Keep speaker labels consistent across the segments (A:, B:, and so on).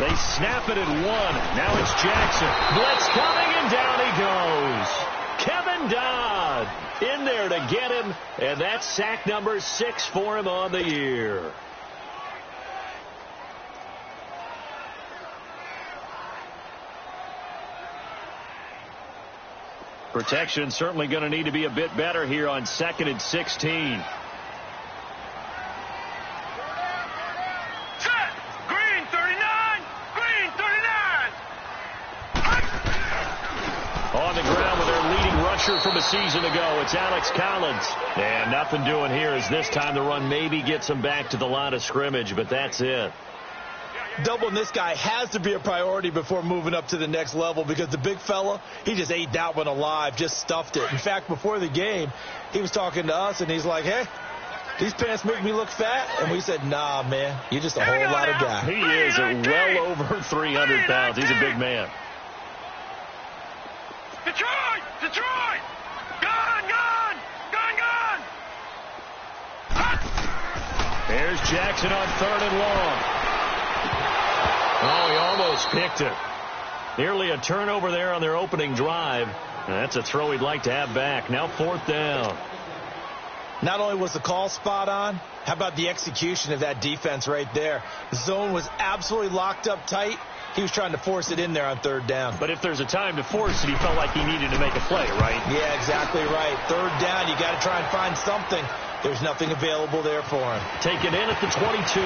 A: They snap it at 1. Now it's Jackson. Blitz coming, and down he goes. Kevin Dodd in there to get him, and that's sack number 6 for him on the year. Protection certainly going to need to be a bit better here on 2nd and 16. On the ground with their leading rusher from a season ago, it's Alex Collins. And nothing doing here as this time the run maybe gets him back to the line of scrimmage, but that's it.
B: Doubling this guy has to be a priority before moving up to the next level because the big fella, he just ate that one alive, just stuffed it. In fact, before the game, he was talking to us, and he's like, hey, these pants make me look fat. And we said, nah, man, you're just a whole lot of guy.
A: He is well over 300 pounds. He's a big man.
C: Detroit! Detroit! Gone! Gone! Gone! Gone!
A: There's Jackson on 3rd and long. Oh, he almost picked it. Nearly a turnover there on their opening drive. That's a throw he'd like to have back. Now 4th down.
B: Not only was the call spot on, how about the execution of that defense right there? The zone was absolutely locked up tight. He was trying to force it in there on 3rd down.
A: But if there's a time to force it, he felt like he needed to make a play, right?
B: Yeah, exactly right. 3rd down, you got to try and find something. There's nothing available there for him.
A: Taken in at the 22.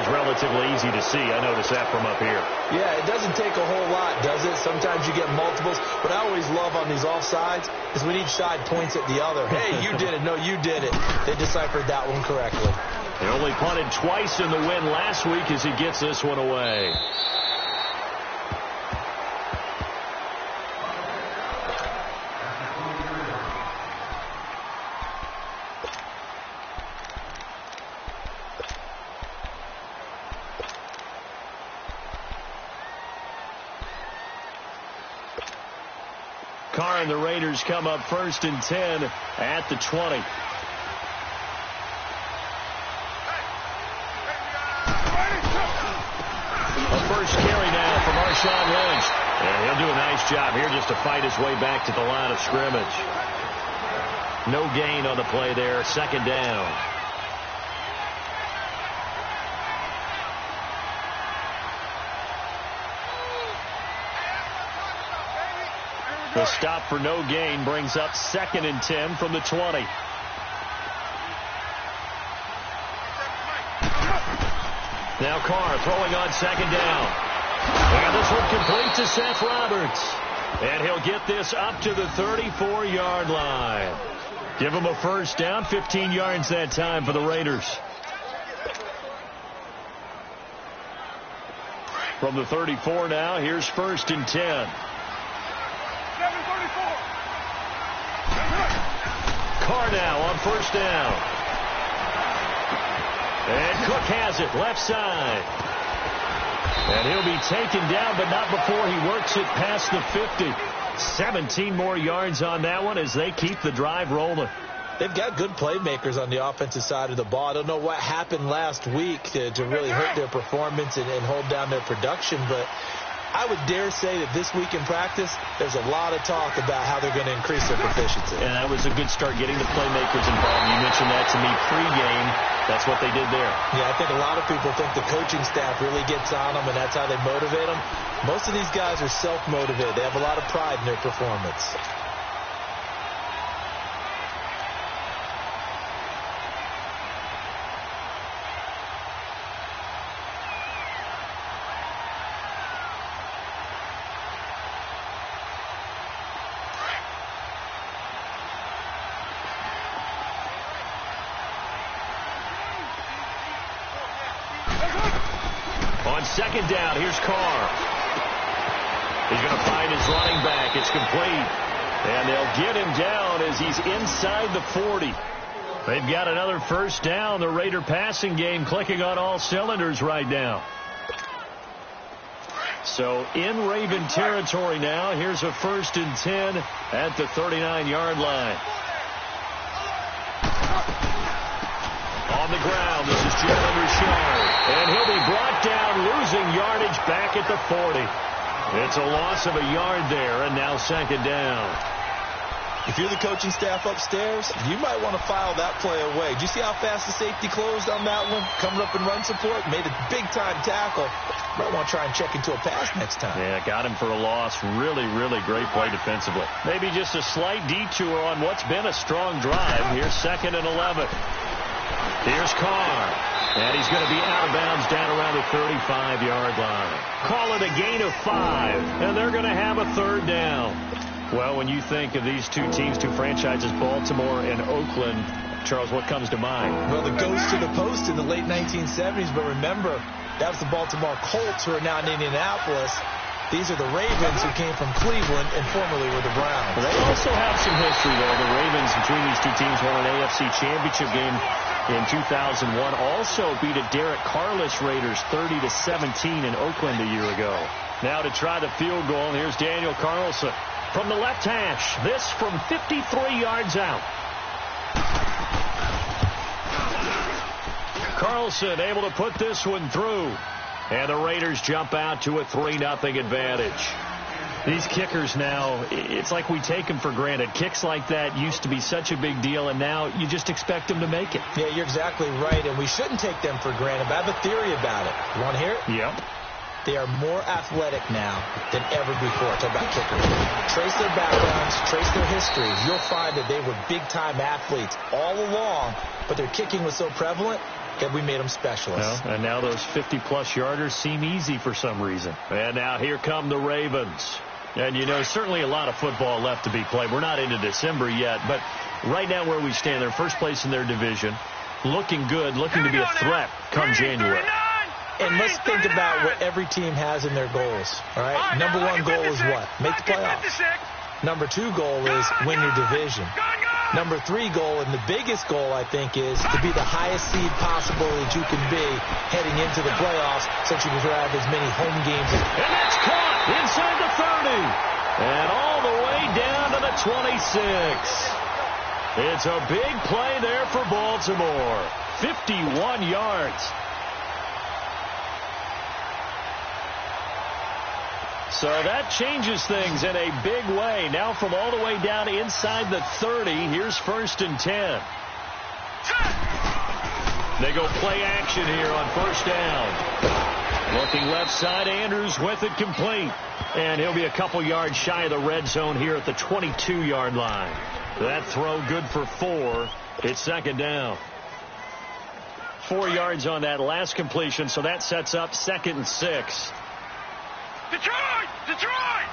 A: Relatively easy to see. I noticed that from up here.
B: Yeah, it doesn't take a whole lot, does it? Sometimes you get multiples. What I always love on these offsides is when each side points at the other. Hey, you did it. No, you did it. They deciphered that one correctly.
A: They only punted twice in the win last week as he gets this one away. Carr and the Raiders come up 1st and 10 at the 20. A first carry now from Marshawn Lynch. And he'll do a nice job here just to fight his way back to the line of scrimmage. No gain on the play there. 2nd down. The stop for no gain brings up 2nd and 10 from the 20. Now Carr throwing on 2nd down. And this one complete to Seth Roberts. And he'll get this up to the 34-yard line. Give him a first down, 15 yards that time for the Raiders. From the 34 now, here's 1st and 10. Carr now on 1st down. And Cook has it left side. And he'll be taken down, but not before he works it past the 50. 17 more yards on that one as they keep the drive rolling.
B: They've got good playmakers on the offensive side of the ball. I don't know what happened last week to really hurt their performance and hold down their production, but I would dare say that this week in practice, there's a lot of talk about how they're going to increase their proficiency.
A: And that was a good start getting the playmakers involved. You mentioned that to me pregame. That's what they did there.
B: Yeah, I think a lot of people think the coaching staff really gets on them, and that's how they motivate them. Most of these guys are self-motivated. They have a lot of pride in their performance.
A: On 2nd down, here's Carr. He's going to find his running back. It's complete. And they'll get him down as he's inside the 40. They've got another first down. The Raider passing game clicking on all cylinders right now. So in Raven territory now. Here's a 1st and 10 at the 39-yard line. On the ground, this is Jalen Richard. And he'll be brought down, losing yardage back at the 40. It's a loss of a yard there, and now second down.
B: If you're the coaching staff upstairs, you might want to file that play away. Did you see how fast the safety closed on that one? Coming up in run support, made a big-time tackle. Might want to try and check into a pass next time.
A: Yeah, got him for a loss. Really, really great play defensively. Maybe just a slight detour on what's been a strong drive. Here's 2nd and 11. Here's Carr. And he's going to be out of bounds down around the 35-yard line. Call it a gain of 5, and they're going to have a 3rd down. Well, when you think of these two teams, two franchises, Baltimore and Oakland, Charles, what comes to mind?
B: Well, the ghost to the post in the late 1970s, but remember, that was the Baltimore Colts who are now in Indianapolis. These are the Ravens who came from Cleveland and formerly were the Browns.
A: They also have some history there. The Ravens, between these two teams, won an AFC championship game in 2001. Also beat a Derek Carless Raiders 30-17 in Oakland a year ago. Now to try the field goal, here's Daniel Carlson from the left hash. This from 53 yards out. Carlson able to put this one through. And the Raiders jump out to a 3-0 advantage. These kickers now, it's like we take them for granted. Kicks like that used to be such a big deal, and now you just expect them to make it.
B: Yeah, you're exactly right, and we shouldn't take them for granted. But I have a theory about it. You want to hear it?
A: Yep.
B: They are more athletic now than ever before. Talk about kickers. Trace their backgrounds, trace their histories. You'll find that they were big-time athletes all along, but their kicking was so prevalent that we made them specialists.
A: Well, and now those 50-plus yarders seem easy for some reason. And now here come the Ravens. And, you know, certainly a lot of football left to be played. We're not into December yet, but right now where we stand, they're first place in their division, looking good, looking to be a threat come January.
B: And let's think about what every team has in their goals. All right? Number one goal is what? Make the playoffs. Number two goal is win your division. Number 3 goal, and the biggest goal, I think, is to be the highest seed possible that you can be heading into the playoffs so that you can grab as many home games.
A: And that's caught inside the 30. And all the way down to the 26. It's a big play there for Baltimore. 51 yards. So that changes things in a big way. Now from all the way down inside the 30, here's 1st and 10. They go play action here on 1st down. Looking left side, Andrews with it complete. And he'll be a couple yards shy of the red zone here at the 22-yard line. That throw good for 4. It's 2nd down. 4 yards on that last completion, so that sets up 2nd and 6.
C: Detroit! Detroit!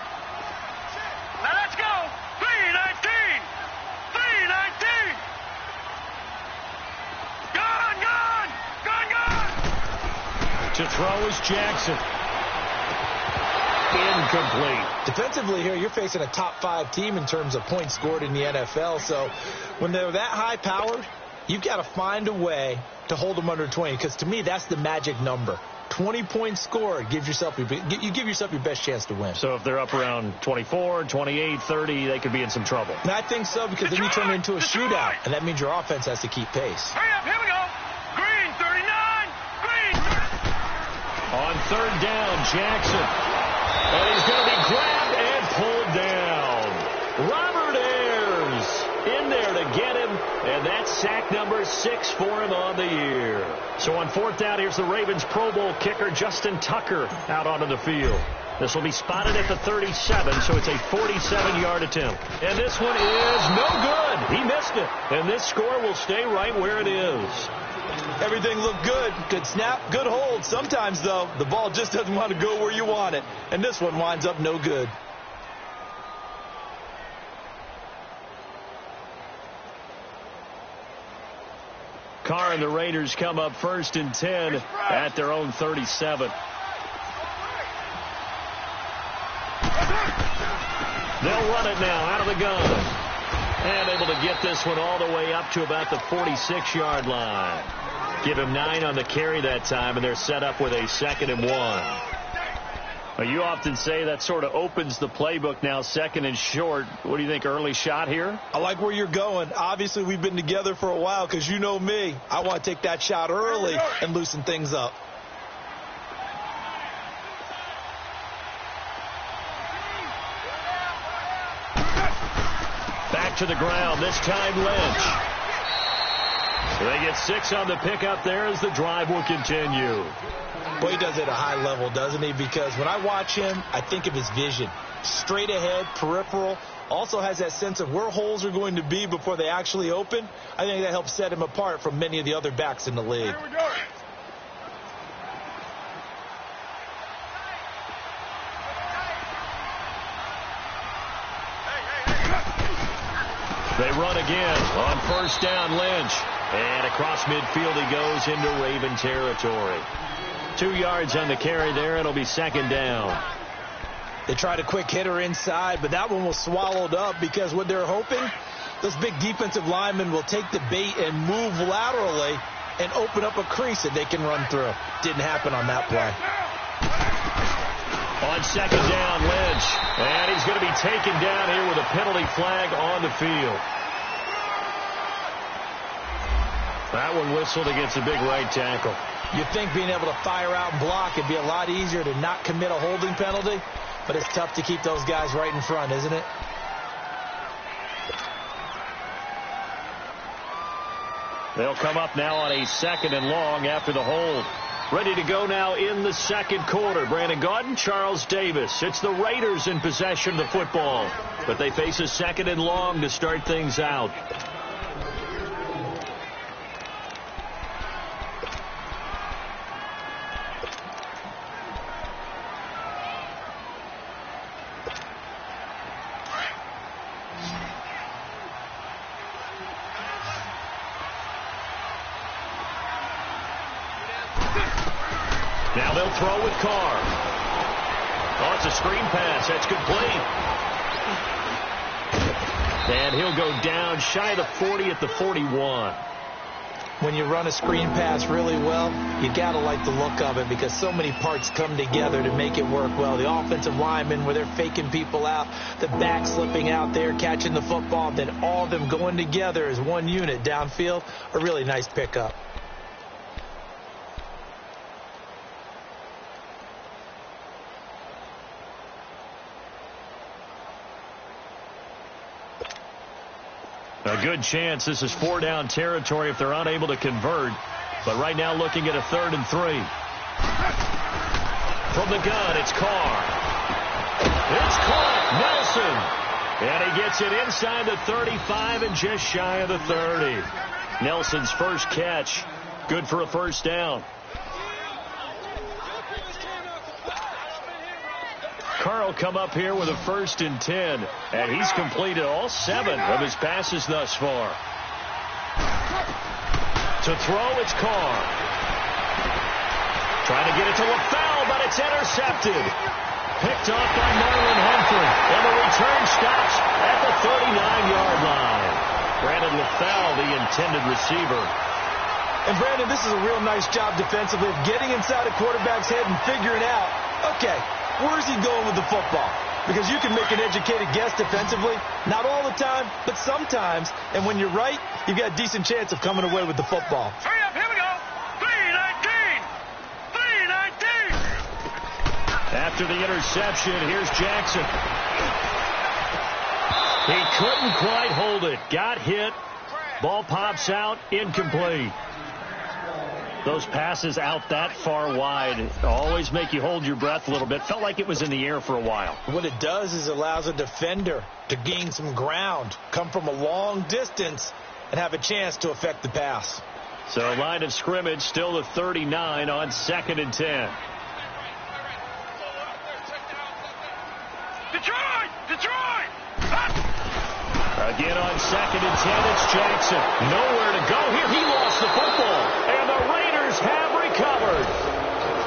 C: Now let's go! 3-19! 3-19! Gone!
A: To throw is Jackson. Incomplete.
B: Defensively here, you're facing a top 5 team in terms of points scored in the NFL. So when they're that high powered, you've got to find a way to hold them under 20. Because to me, that's the magic number. 20 points scored, you give yourself your best chance to win.
A: So if they're up around 24, 28, 30, they could be in some trouble.
B: And I think so, because then you turn it into a shootout, and that means your offense has to keep pace.
C: Hurry up, here we go! Green, 39! Green!
A: On 3rd down, Jackson. And he's going to be grabbed and pulled down. Robert Ayers in there to get him, and that's sack number 6 for him on the year. So on 4th down, here's the Ravens Pro Bowl kicker, Justin Tucker, out onto the field. This will be spotted at the 37, so it's a 47-yard attempt. And this one is no good. He missed it. And this score will stay right where it is.
B: Everything looked good. Good snap, good hold. Sometimes, though, the ball just doesn't want to go where you want it. And this one winds up no good.
A: Carr and the Raiders come up 1st and 10 at their own 37. They'll run it now out of the gun. And able to get this one all the way up to about the 46-yard line. Give him 9 on the carry that time, and they're set up with a 2nd and 1. Well, you often say that sort of opens the playbook now, 2nd and short. What do you think, early shot here?
B: I like where you're going. Obviously, we've been together for a while because you know me. I want to take that shot early and loosen things up.
A: Back to the ground, this time Lynch. So they get 6 on the pickup there as the drive will continue.
B: Well, he does it at a high level, doesn't he? Because when I watch him, I think of his vision. Straight ahead, peripheral. Also has that sense of where holes are going to be before they actually open. I think that helps set him apart from many of the other backs in the league.
A: They run again on 1st down, Lynch. And across midfield he goes into Raven territory. 2 yards on the carry there. It'll be 2nd down.
B: They tried a quick hitter inside, but that one was swallowed up because what they're hoping, those big defensive linemen will take the bait and move laterally and open up a crease that they can run through. Didn't happen on that play.
A: On 2nd down, Lynch. And he's going to be taken down here with a penalty flag on the field. That one whistled against a big right tackle.
B: You'd think being able to fire out and block would be a lot easier to not commit a holding penalty, but it's tough to keep those guys right in front, isn't it?
A: They'll come up now on a 2nd and long after the hold. Ready to go now in the 2nd quarter. Brandon Gaudin, Charles Davis. It's the Raiders in possession of the football, but they face a 2nd and long to start things out. Now they'll throw with Carr. Oh, it's a screen pass. That's complete. And he'll go down shy of the 40 at the 41.
B: When you run a screen pass really well, you got to like the look of it because so many parts come together to make it work well. The offensive linemen, where they're faking people out, the back slipping out there, catching the football, then all of them going together as one unit downfield, a really nice pickup.
A: A good chance this is 4-down territory if they're unable to convert. But right now looking at a 3rd and 3. From the gun, it's Carr. It's caught. Nelson. And he gets it inside the 35 and just shy of the 30. Nelson's first catch. Good for a 1st down. Carr will come up here with a 1st and 10. And he's completed all 7 of his passes thus far. To throw, it's Carr. Trying to get it to LaFell, but it's intercepted. Picked off by Marlon Humphrey. And the return stops at the 39-yard line. Brandon LaFell, the intended receiver.
B: And Brandon, this is a real nice job defensively of getting inside a quarterback's head and figuring out, okay, where's he going with the football? Because you can make an educated guess defensively. Not all the time, but sometimes. And when you're right, you've got a decent chance of coming away with the football.
C: Hurry up, here we go. 319. 319.
A: After the interception, here's Jackson. He couldn't quite hold it. Got hit. Ball pops out. Incomplete. Those passes out that far wide always make you hold your breath a little bit. Felt like it was in the air for a while.
B: What it does is it allows a defender to gain some ground, come from a long distance, and have a chance to affect the pass.
A: So line of scrimmage still the 39 on 2nd and 10.
C: Detroit!
A: Again on 2nd and 10, it's Jackson. Nowhere to go here. He lost the football. And the Raiders have recovered.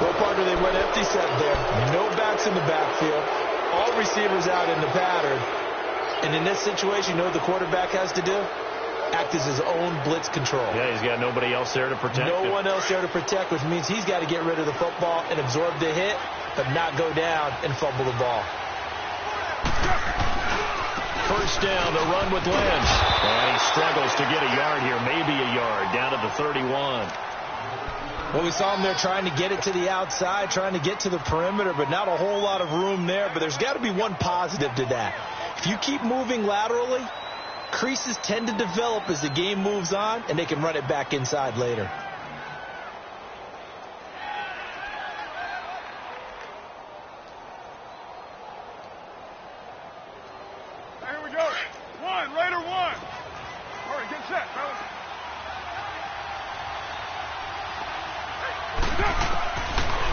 B: Well, partner, they went empty set there. No backs in the backfield. All receivers out in the pattern. And in this situation, you know what the quarterback has to do? Act as his own blitz control.
A: Yeah, he's got nobody else there to protect him.
B: No one else there to protect, which means he's got to get rid of the football and absorb the hit but not go down and fumble the ball.
A: First down, the run with Lynch. And he struggles to get a yard here, maybe a yard, down to the 31.
B: Well, we saw him there trying to get it to the outside, trying to get to the perimeter, but not a whole lot of room there. But there's got to be one positive to that. If you keep moving laterally, creases tend to develop as the game moves on, and they can run it back inside later.
C: Here we go. Raider one. All right, get set, fellas.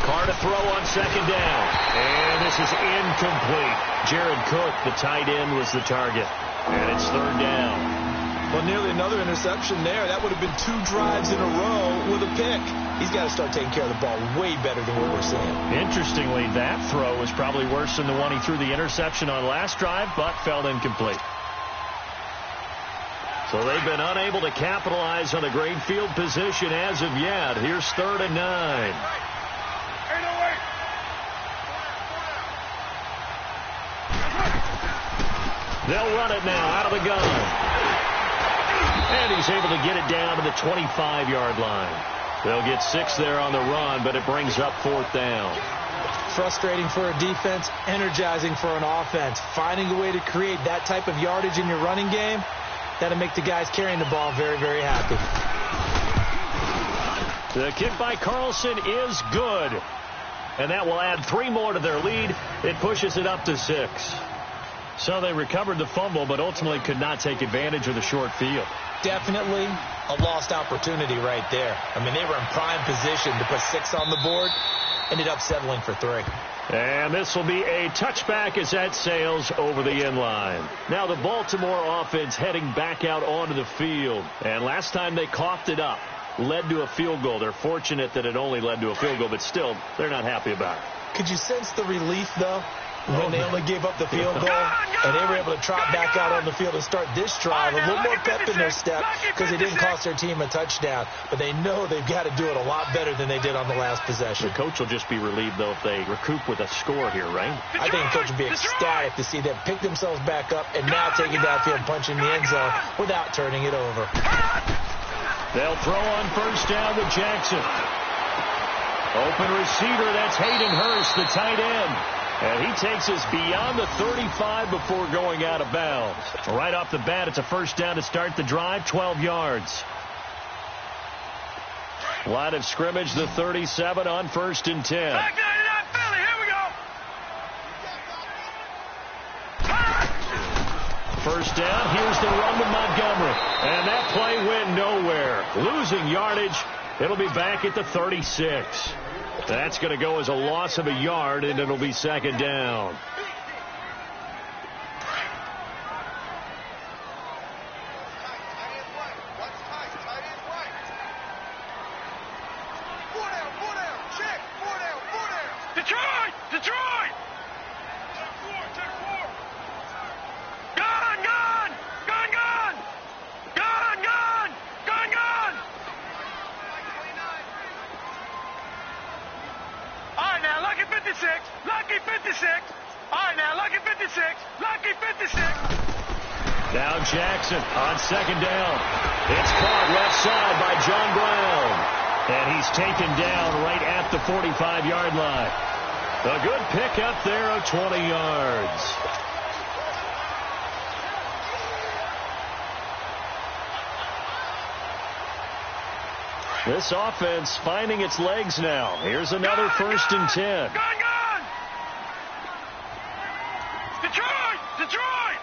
A: Carr to throw on second down. And this is incomplete. Jared Cook, the tight end, was the target. And it's third down.
B: Well, nearly another interception there. That would have been 2 drives in a row with a pick. He's got to start taking care of the ball way better than what we're seeing.
A: Interestingly, that throw was probably worse than the one he threw the interception on last drive, but fell incomplete. So they've been unable to capitalize on the great field position as of yet. Here's 3rd and 9. They'll run it now out of the gun. And he's able to get it down to the 25-yard line. They'll get 6 there on the run, but it brings up 4th down.
B: Frustrating for a defense, energizing for an offense. Finding a way to create that type of yardage in your running game, that'll make the guys carrying the ball very, very happy.
A: The kick by Carlson is good. And that will add 3 more to their lead. It pushes it up to 6. So they recovered the fumble, but ultimately could not take advantage of the short field.
B: Definitely a lost opportunity right there. I mean, they were in prime position to put 6 on the board. Ended up settling for 3.
A: And this will be a touchback as that sails over the end line. Now the Baltimore offense heading back out onto the field. And last time they coughed it up, led to a field goal. They're fortunate that it only led to a field goal, but still, they're not happy about it.
B: Could you sense the relief, though, when they only gave up the field goal and they were able to trot back out on the field and start this drive? A little more pep in their step because it didn't cost their team a touchdown. But they know they've got to do it a lot better than they did on the last possession.
A: The coach will just be relieved, though, if they recoup with a score here, right?
B: I think the coach will be ecstatic to see them pick themselves back up and now take it downfield, punching the end zone without turning it over.
A: They'll throw on first down with Jackson. Open receiver, that's Hayden Hurst, the tight end. And he takes us beyond the 35 before going out of bounds. Right off the bat, it's a first down to start the drive, 12 yards. Line of scrimmage, the 37 on 1st and 10.
C: Back 99 Philly, here we go.
A: First down, here's the run with Montgomery. And that play went nowhere. Losing yardage, it'll be back at the 36. That's going to go as a loss of a yard, and it'll be 2nd down.
C: Detroit! Detroit! Check 4. Gun! Gun! Gun! Gun! Gun! Gun! Gun! Gun! All right, now, lucky 56. Lucky 56. All right, now, lucky 56. Lucky 56.
A: Now Jackson on 2nd down. It's caught left side by John Brown. And he's taken down right at the 45-yard line. A good pickup there of 20 yards. This offense finding its legs now. Here's another 1st and 10.
C: Gun! Gun! Detroit! Detroit!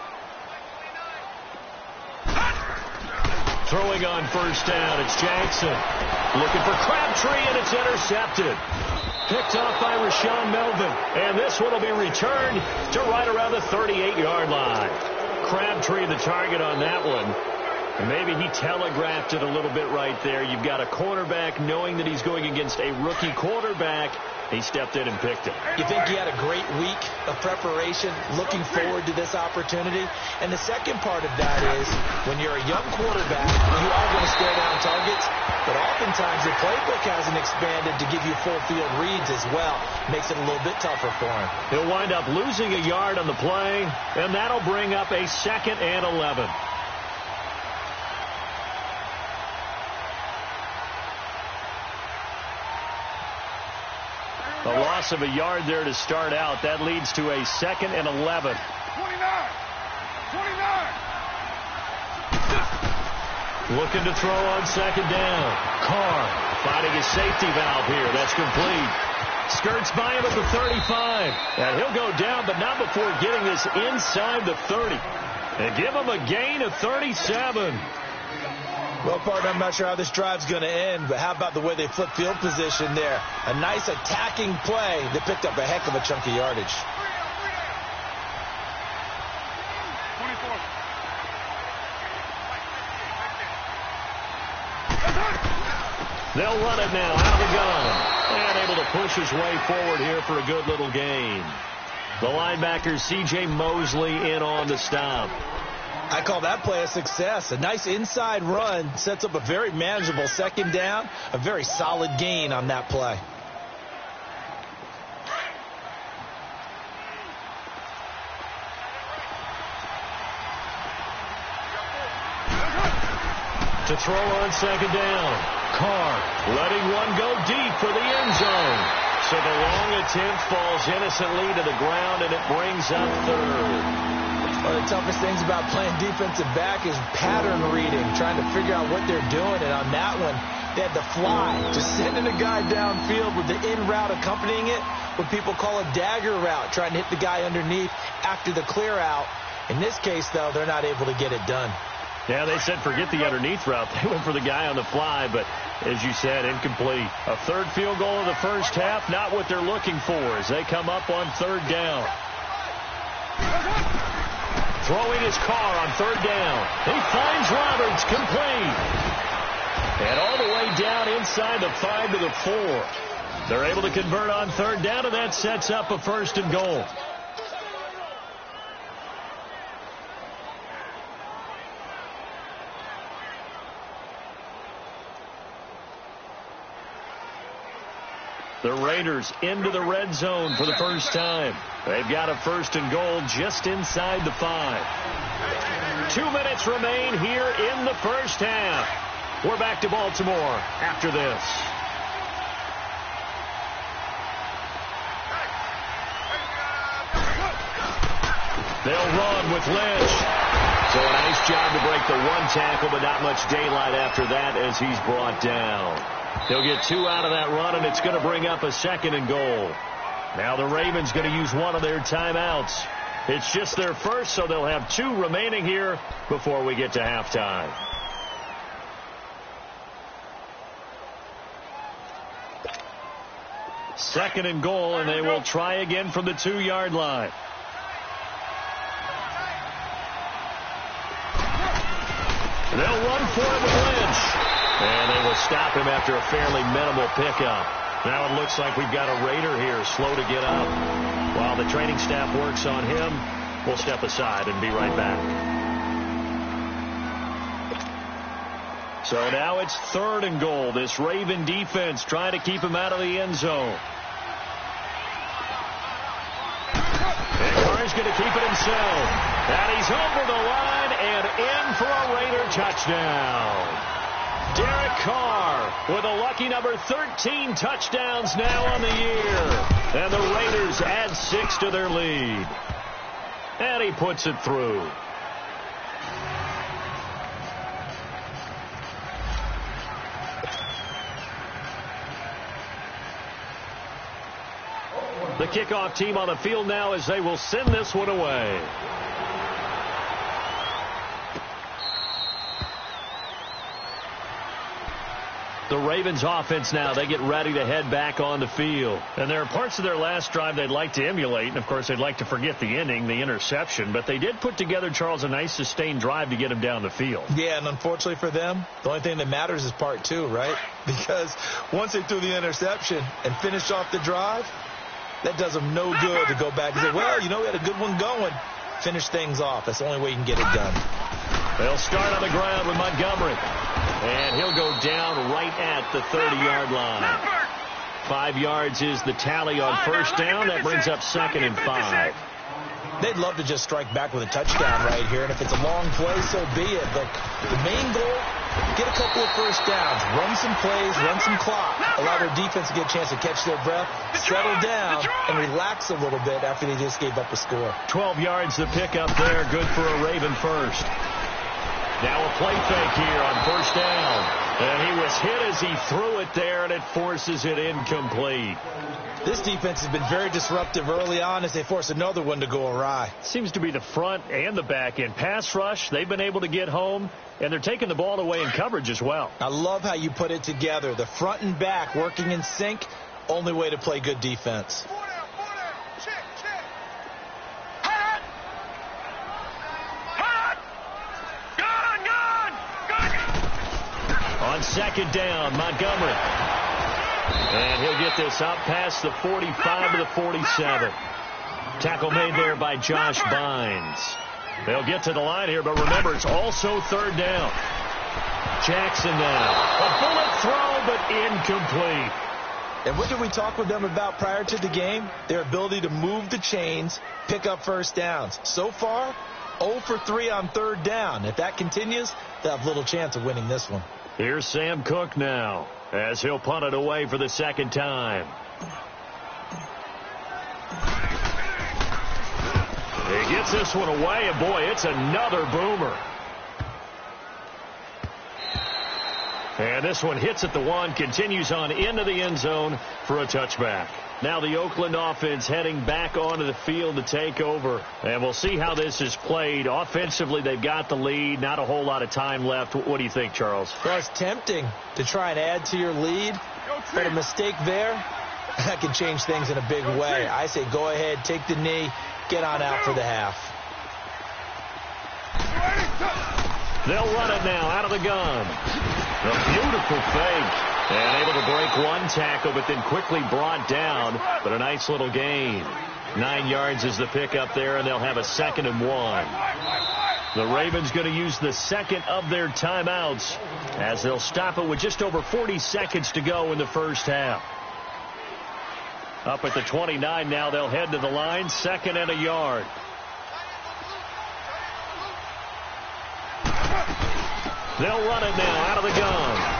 A: Throwing on first down, it's Jackson. Looking for Crabtree, and it's intercepted. Picked off by Rashawn Melvin. And this one will be returned to right around the 38-yard line. Crabtree the target on that one. And maybe he telegraphed it a little bit right there. You've got a quarterback knowing that he's going against a rookie quarterback. He stepped in and picked it.
B: You think he had a great week of preparation, looking forward to this opportunity? And the second part of that is, when you're a young quarterback, you are going to stare down targets, but oftentimes your playbook hasn't expanded to give you full field reads as well. Makes it a little bit tougher for him.
A: He'll wind up losing a yard on the play, and that'll bring up a 2nd and 11. A loss of a yard there to start out. That leads to a 2nd and 11.
C: 29.
A: Looking to throw on 2nd down. Carr finding his safety valve here. That's complete. Skirts by him at the 35. And he'll go down, but not before getting this inside the 30. And give him a gain of 37.
B: Well, partner, I'm not sure how this drive's going to end, but how about the way they flip field position there? A nice attacking play that picked up a heck of a chunk of yardage.
C: 24.
A: They'll run it now out of the gun. And able to push his way forward here for a good little gain. The linebacker, C.J. Mosley, in on the stop.
B: I call that play a success. A nice inside run sets up a very manageable 2nd down. A very solid gain on that play.
A: To throw on 2nd down. Carr letting one go deep for the end zone. So the long attempt falls innocently to the ground, and it brings up 3rd.
B: One of the toughest things about playing defensive back is pattern reading, trying to figure out what they're doing. And on that one, they had the fly, just sending a guy downfield with the in route accompanying it, what people call a dagger route, trying to hit the guy underneath after the clear out. In this case, though, they're not able to get it done.
A: Yeah, they said forget the underneath route. They went for the guy on the fly, but as you said, incomplete. A 3rd field goal in the first half, not what they're looking for as they come up on 3rd down. Throwing his Carr on 3rd down. He finds Roberts, complete. And all the way down inside the 5 to the 4. They're able to convert on 3rd down, and that sets up a 1st and goal. The Raiders into the red zone for the first time. They've got a 1st and goal just inside the 5. 2 minutes remain here in the first half. We're back to Baltimore after this. They'll run with Lynch. So a nice job to break the 1 tackle, but not much daylight after that as he's brought down. He'll get 2 out of that run, and it's going to bring up a 2nd and goal. Now the Ravens going to use one of their timeouts. It's just their first, so they'll have 2 remaining here before we get to halftime. Second and goal, and they will try again from the 2-yard line. They'll run for it with Lynch. And they will stop him after a fairly minimal pickup. Now it looks like we've got a Raider here slow to get up. While the training staff works on him, we'll step aside and be right back. So now it's 3rd and goal. This Raven defense trying to keep him out of the end zone. And Carr's going to keep it himself. And he's over the line and in for a Raider touchdown. Derek Carr with a lucky number 13 touchdowns now on the year. And the Raiders add 6 to their lead. And he puts it through. The kickoff team on the field now as they will send this one away. The Ravens offense now, they get ready to head back on the field. And there are parts of their last drive they'd like to emulate. And, of course, they'd like to forget the ending, the interception. But they did put together, Charles, a nice sustained drive to get him down the field.
B: Yeah, and unfortunately for them, the only thing that matters is part two, right? Because once they threw the interception and finished off the drive, that does them no good to go back and say, well, you know, we had a good one going. Finish things off. That's the only way you can get it done.
A: They'll start on the ground with Montgomery. And he'll go down right at the 30-yard line. 5 yards is the tally on first down. That brings up 2nd and 5.
B: They'd love to just strike back with a touchdown right here. And if it's a long play, so be it. But the main goal, get a couple of first downs. Run some plays, run some clock. Allow their defense to get a chance to catch their breath, settle down, and relax a little bit after they just gave up a score.
A: 12 yards the pickup there. Good for a Raven first. Now a play fake here on first down. And he was hit as he threw it there, and it forces it incomplete.
B: This defense has been very disruptive early on as they force another one to go awry.
A: Seems to be the front and the back end. Pass rush, they've been able to get home, and they're taking the ball away in coverage as well.
B: I love how you put it together. The front and back working in sync, only way to play good defense.
A: On second down, Montgomery. And he'll get this up past the 45 to the 47. Tackle made there by Josh Bynes. They'll get to the line here, but remember, it's also third down. Jackson now. A bullet throw, but incomplete.
B: And what did we talk with them about prior to the game? Their ability to move the chains, pick up first downs. So far, 0 for 3 on third down. If that continues, they'll have little chance of winning this one.
A: Here's Sam Cook now as he'll punt it away for the second time. He gets this one away, and boy, it's another boomer. And this one hits at the 1, continues on into the end zone for a touchback. Now the Oakland offense heading back onto the field to take over. And we'll see how this is played. Offensively, they've got the lead. Not a whole lot of time left. What do you think, Charles?
B: Well, it's tempting to try and add to your lead. But a mistake there, that can change things in a big way. I say go ahead, take the knee, get on out for the half.
A: They'll run it now out of the gun. A beautiful fake. And able to break one tackle, but then quickly brought down. But a nice little gain. 9 yards is the pickup there, and they'll have a 2nd and 1. The Ravens going to use the second of their timeouts as they'll stop it with just over 40 seconds to go in the first half. Up at the 29 now, they'll head to the line, 2nd and a yard. They'll run it now out of the gun.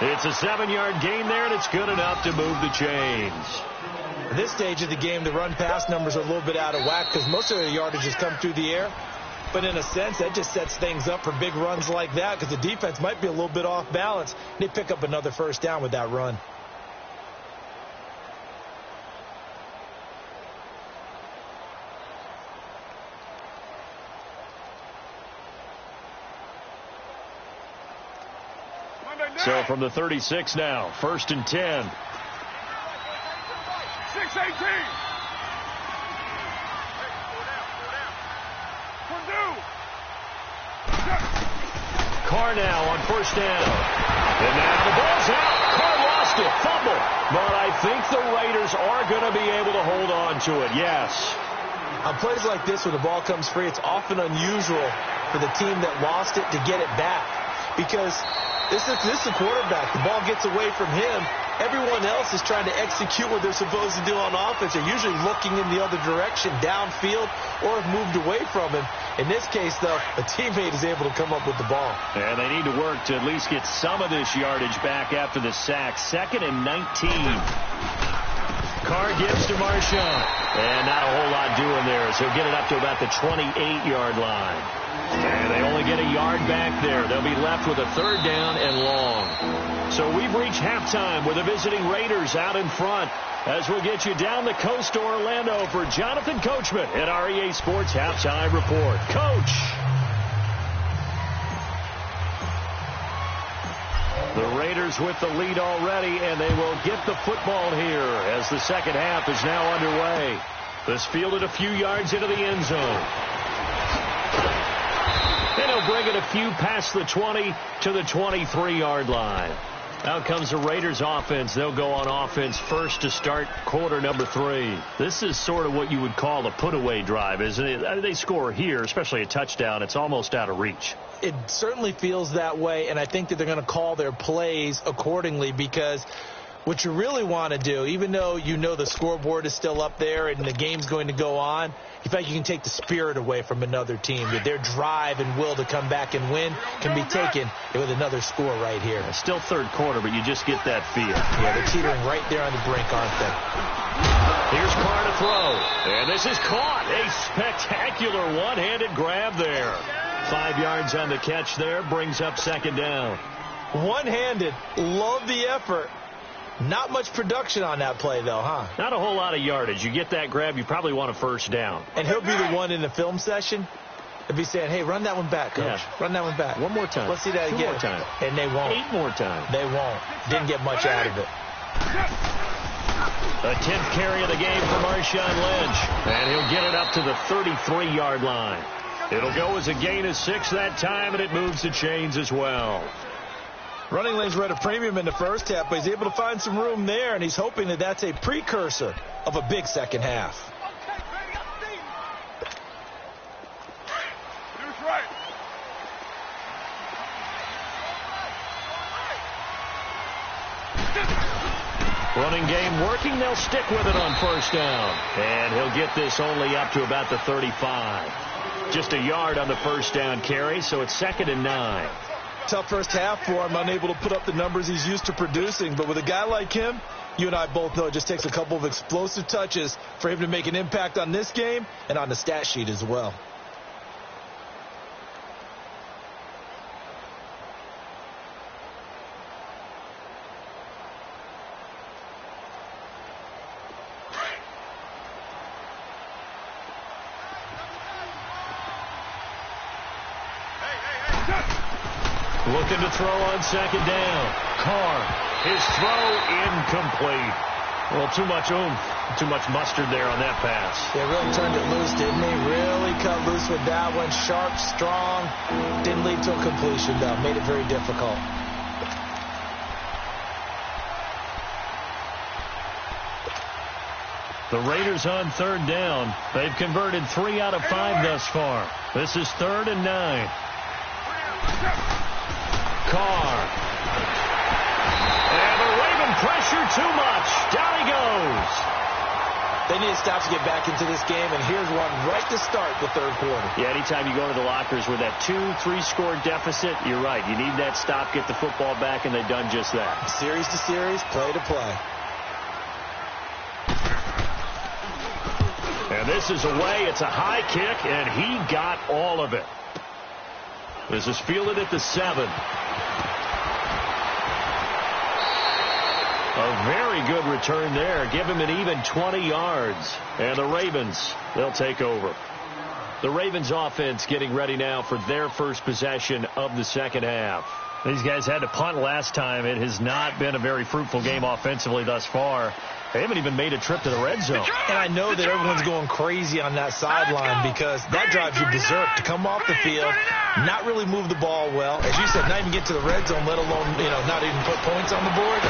A: It's a 7-yard gain there, and it's good enough to move the chains.
B: At this stage of the game, the run-pass numbers are a little bit out of whack because most of their yardage has come through the air. But in a sense, that just sets things up for big runs like that because the defense might be a little bit off balance. They pick up another first down with that run.
A: So from the 36 now, 1st and 10.
C: 6-18.
A: Carr now on first down. And now the ball's out. Carr lost it. Fumble. But I think the Raiders are going to be able to hold on to it. Yes.
B: On plays like this where the ball comes free, it's often unusual for the team that lost it to get it back. Because this is the quarterback. The ball gets away from him. Everyone else is trying to execute what they're supposed to do on offense. They're usually looking in the other direction, downfield, or have moved away from him. In this case, though, a teammate is able to come up with the ball.
A: And they need to work to at least get some of this yardage back after the sack. 2nd and 19. Carr gives to Marshawn. And not a whole lot doing there as he'll get it up to about the 28-yard line. And they only get a yard back there. They'll be left with a 3rd down and long. So we've reached halftime with the visiting Raiders out in front as we'll get you down the coast to Orlando for Jonathan Coachman at our EA Sports Halftime Report. Coach. The Raiders with the lead already, and they will get the football here as the second half is now underway. This fielded a few yards into the end zone. And he'll bring it a few past the 20 to the 23-yard line. Out comes the Raiders offense. They'll go on offense first to start quarter number 3. This is sort of what you would call a put-away drive, isn't it? They score here, especially a touchdown. It's almost out of reach.
B: It certainly feels that way, and I think that they're going to call their plays accordingly, because what you really want to do, even though you know the scoreboard is still up there and the game's going to go on, in fact, you can take the spirit away from another team. Their drive and will to come back and win can be taken with another score right here.
A: It's still third quarter, but you just get that feel.
B: Yeah, they're teetering right there on the brink, aren't they?
A: Here's Carr to throw, and this is caught. A spectacular one-handed grab there. 5 yards on the catch there, brings up second down.
B: One-handed, love the effort. Not much production on that play, though, huh?
A: Not a whole lot of yardage. You get that grab, you probably want a first down.
B: And he'll be the one in the film session. He'll be saying, hey, run that one back, Coach.
A: Yeah.
B: Run that one back.
A: One more time.
B: Let's see that again.
A: 2 more times.
B: And they won't.
A: 8 more times.
B: They won't. Didn't get much out of it.
A: The 10th carry of the game for Marshawn Lynch. And he'll get it up to the 33-yard line. It'll go as a gain of 6 that time, and it moves the chains as well.
B: Running lanes were at a premium in the first half, but he's able to find some room there, and he's hoping that that's a precursor of a big second half.
A: Running game working. They'll stick with it on first down. And he'll get this only up to about the 35. Just a yard on the first down carry, so it's 2nd and 9.
B: Tough first half for him, unable to put up the numbers he's used to producing. But with a guy like him, you and I both know it just takes a couple of explosive touches for him to make an impact on this game and on the stat sheet as well.
A: Looking to throw on second down. Carr, his throw incomplete. Well, too much oomph, too much mustard there on that pass.
B: Yeah, really turned it loose, didn't he? Really cut loose with that one. Sharp, strong. Didn't lead to a completion, though. Made it very difficult.
A: The Raiders on third down. They've converted 3 out of 5 thus far. This is 3rd and 9. Carr. And the Raven pressure too much. Down he goes.
B: They need to stop to get back into this game, and here's one right to start the third quarter.
A: Yeah, anytime you go to the lockers with that 2-3 score deficit, you're right. You need that stop, get the football back, and they've done just that.
B: Series to series, play to play.
A: And this is away. It's a high kick, and he got all of it. This is fielded at the 7. A very good return there. Give him an even 20 yards. And the Ravens, they'll take over. The Ravens offense getting ready now for their first possession of the second half. These guys had to punt last time. It has not been a very fruitful game offensively thus far. They haven't even made a trip to the red zone.
B: And I know that everyone's going crazy on that sideline because that drives you berserk to come off the field, not really move the ball well. As you said, not even get to the red zone, let alone, not even put points on the board.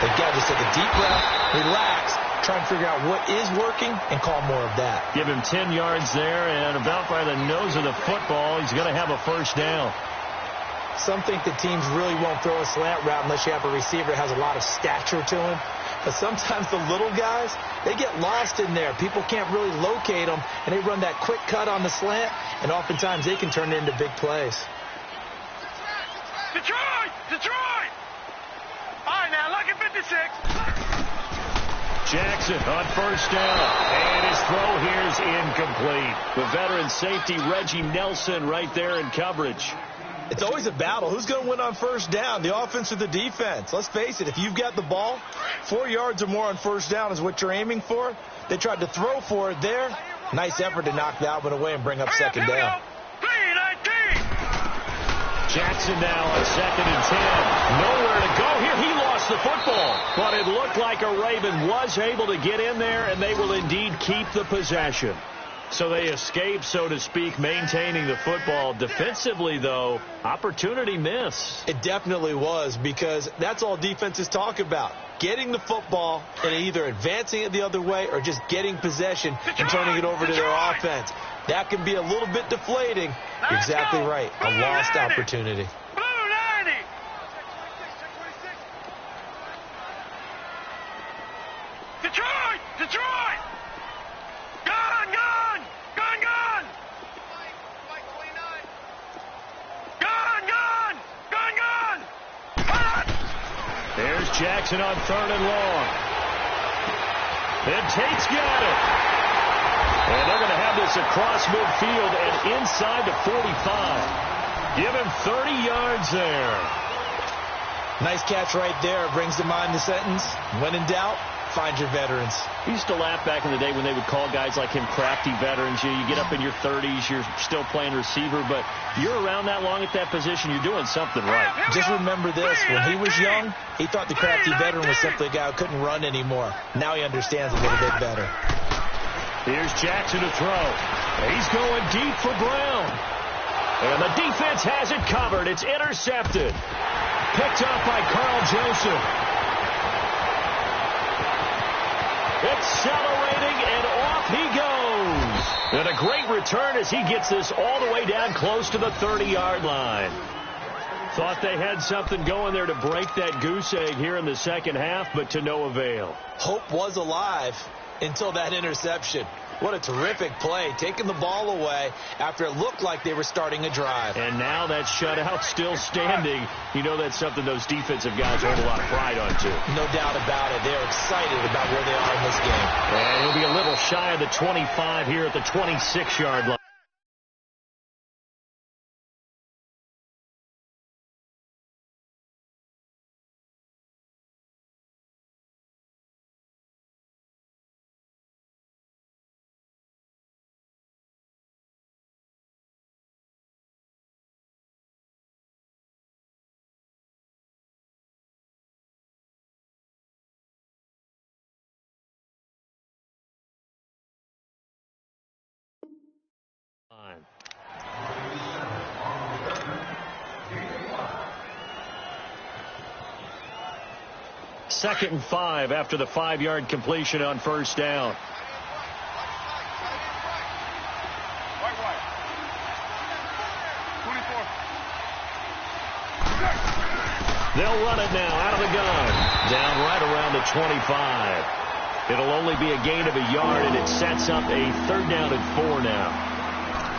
B: They've got to just take a deep breath, relax, try and figure out what is working and call more of that.
A: Give him 10 yards there, and about by the nose of the football, he's going to have a first down.
B: Some think that teams really won't throw a slant route unless you have a receiver that has a lot of stature to him. But sometimes the little guys, they get lost in there. People can't really locate them, and they run that quick cut on the slant, and oftentimes they can turn it into big plays.
C: Detroit! Detroit! All right, now, lucky 56.
A: Jackson on first down, and his throw here is incomplete. The veteran safety, Reggie Nelson, right there in coverage.
B: It's always a battle. Who's going to win on first down, the offense or the defense? Let's face it, if you've got the ball, 4 yards or more on first down is what you're aiming for. They tried to throw for it there. Nice effort to knock that one away and bring up second down.
A: Jackson now on 2nd and 10. Nowhere to go here. He lost the football. But it looked like a Raven was able to get in there, and they will indeed keep the possession. So they escape, so to speak, maintaining the football. Defensively, though, opportunity miss.
B: It definitely was, because that's all defenses talk about. Getting the football and either advancing it the other way or just getting possession and turning it over to their offense. That can be a little bit deflating. You're exactly right. A lost opportunity.
C: Blue 90. Detroit! Detroit! Gone! Gone! Gone! Gone! Gone! Gone! Gone! Gone! Hot!
A: There's Jackson on 3rd and long. And Tate's got it. And they're going to have this across midfield and inside the 45. Give him 30 yards there.
B: Nice catch right there. Brings to mind the sentence, when in doubt, find your veterans.
A: We used to laugh back in the day when they would call guys like him crafty veterans. You get up in your 30s, you're still playing receiver, but you're around that long at that position, you're doing something right.
B: Just remember this, when he was young, he thought the crafty veteran was simply a guy who couldn't run anymore. Now he understands a little bit better.
A: Here's Jackson to throw. He's going deep for Brown. And the defense has it covered. It's intercepted. Picked up by Carl Joseph. Accelerating, and off he goes. And a great return as he gets this all the way down close to the 30-yard line. Thought they had something going there to break that goose egg here in the second half, but to no avail.
B: Hope was alive until that interception. What a terrific play, taking the ball away after it looked like they were starting a drive.
A: And now that shutout still standing. You know that's something those defensive guys hold a lot of pride on, too.
B: No doubt about it. They're excited about where they are in this game.
A: And he'll be a little shy of the 25 here at the 26-yard line. Second and 5 after the 5-yard completion on first down. They'll run it now out of the gun. Down right around the 25. It'll only be a gain of a yard, and it sets up a 3rd down and 4 now.